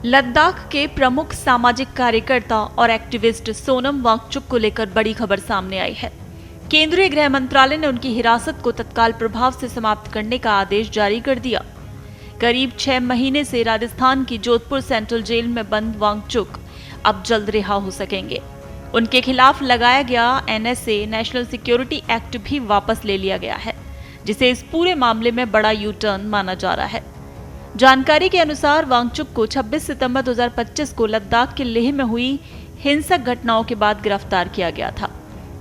लद्दाख के प्रमुख सामाजिक कार्यकर्ता और एक्टिविस्ट सोनम वांगचुक को लेकर बड़ी खबर सामने आई है। केंद्रीय गृह मंत्रालय ने उनकी हिरासत को तत्काल प्रभाव से समाप्त करने का आदेश जारी कर दिया। करीब 6 महीने से राजस्थान की जोधपुर सेंट्रल जेल में बंद वांगचुक अब जल्द रिहा हो सकेंगे। उनके खिलाफ लगाया गया NSA नेशनल सिक्योरिटी एक्ट भी वापस ले लिया गया है, जिसे इस पूरे मामले में बड़ा यू टर्न माना जा रहा है। जानकारी के अनुसार वांगचुक को 26 सितंबर 2025 को लद्दाख के लेह में हुई हिंसक घटनाओं के बाद गिरफ्तार किया गया था।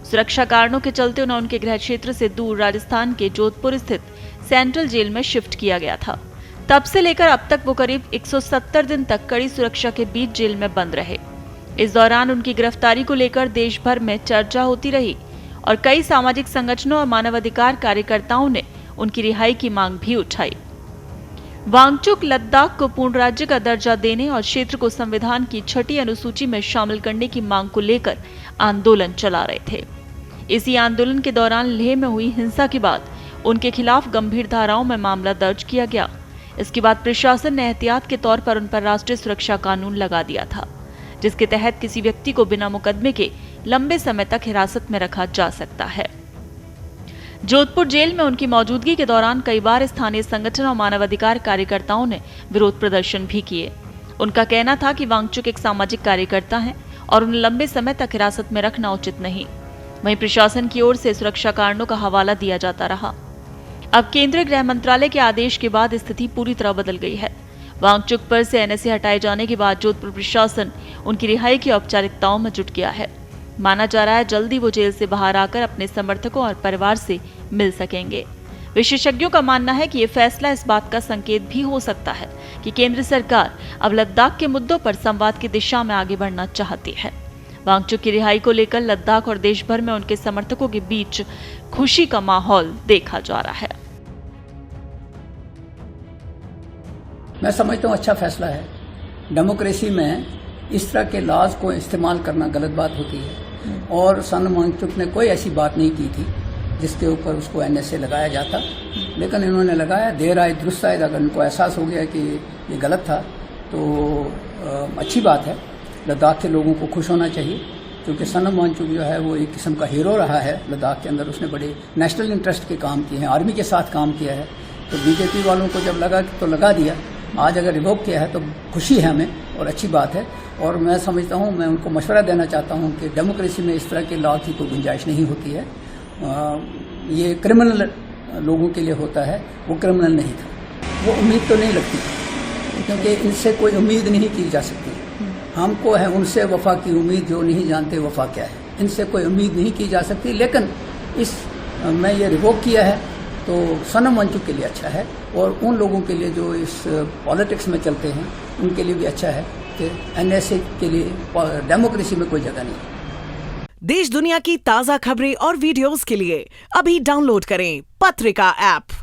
सुरक्षा कारणों के चलते उन्हें उनके गृह क्षेत्र से दूर राजस्थान के जोधपुर स्थित सेंट्रल जेल में शिफ्ट किया गया था। तब से लेकर अब तक वो करीब 170 दिन तक कड़ी सुरक्षा के बीच जेल में बंद रहे। इस दौरान उनकी गिरफ्तारी को लेकर देश भर में चर्चा होती रही और कई सामाजिक संगठनों और मानवाधिकार कार्यकर्ताओं ने उनकी रिहाई की मांग भी उठाई। वांगचुक लद्दाख को पूर्ण राज्य का दर्जा देने और क्षेत्र को संविधान की 6ठी अनुसूची में शामिल करने की मांग को लेकर आंदोलन चला रहे थे। इसी आंदोलन के दौरान लेह में हुई हिंसा के बाद उनके खिलाफ गंभीर धाराओं में मामला दर्ज किया गया। इसके बाद प्रशासन ने एहतियात के तौर पर उन पर राष्ट्रीय सुरक्षा कानून लगा दिया था, जिसके तहत किसी व्यक्ति को बिना मुकदमे के लंबे समय तक हिरासत में रखा जा सकता है। जोधपुर जेल में उनकी मौजूदगी के दौरान कई बार स्थानीय संगठन और मानवाधिकार कार्यकर्ताओं ने विरोध प्रदर्शन भी किए। उनका कहना था कि वांगचुक एक सामाजिक कार्यकर्ता हैं और उन्हें लंबे समय तक हिरासत में रखना उचित नहीं। वहीं प्रशासन की ओर से सुरक्षा कारणों का हवाला दिया जाता रहा। अब केंद्रीय गृह मंत्रालय के आदेश के बाद स्थिति पूरी तरह बदल गई है। वांगचुक पर से NSA हटाए जाने के बाद जोधपुर प्रशासन उनकी रिहाई की औपचारिकताओं में जुट गया है। माना जा रहा है जल्दी वो जेल से बाहर आकर अपने समर्थकों और परिवार से मिल सकेंगे। विशेषज्ञों का मानना है कि ये फैसला इस बात का संकेत भी हो सकता है कि केंद्र सरकार अब लद्दाख के मुद्दों पर संवाद की दिशा में आगे बढ़ना चाहती है। वांगचुक की रिहाई को लेकर लद्दाख और देश भर में उनके समर्थकों के बीच खुशी का माहौल देखा जा रहा है। मैं समझता हूँ अच्छा फैसला है। डेमोक्रेसी में इस तरह के लॉज को इस्तेमाल करना गलत बात होती है और सोनम वांगचुक ने कोई ऐसी बात नहीं की थी जिसके ऊपर उसको NSA लगाया जाता, लेकिन इन्होंने लगाया। देर आए दुरुस्त आए। अगर उनको एहसास हो गया कि ये गलत था तो अच्छी बात है। लद्दाख के लोगों को खुश होना चाहिए, क्योंकि सोनम वांगचुक जो है वो एक किस्म का हीरो रहा है लद्दाख के अंदर। उसने बड़े नेशनल इंटरेस्ट के काम किए हैं, आर्मी के साथ काम किया है। तो BJP वालों को जब लगा तो लगा दिया। आज अगर रिवोक किया है तो खुशी है हमें और अच्छी बात है। और मैं समझता हूँ, मैं उनको मशवरा देना चाहता हूँ कि डेमोक्रेसी में इस तरह के लॉ की कोई गुंजाइश नहीं होती है। ये क्रिमिनल लोगों के लिए होता है, वो क्रिमिनल नहीं था। वो उम्मीद तो नहीं लगती, क्योंकि इनसे कोई उम्मीद नहीं की जा सकती। हमको है उनसे वफा की उम्मीद, जो नहीं जानते वफा क्या है। इनसे कोई उम्मीद नहीं की जा सकती। लेकिन मैं ये रिवोक किया है तो सोनम वांगचुक के लिए अच्छा है और उन लोगों के लिए जो इस पॉलिटिक्स में चलते हैं उनके लिए भी अच्छा है कि NSA के लिए डेमोक्रेसी में कोई जगह नहीं। देश दुनिया की ताजा खबरें और वीडियोस के लिए अभी डाउनलोड करें पत्रिका ऐप।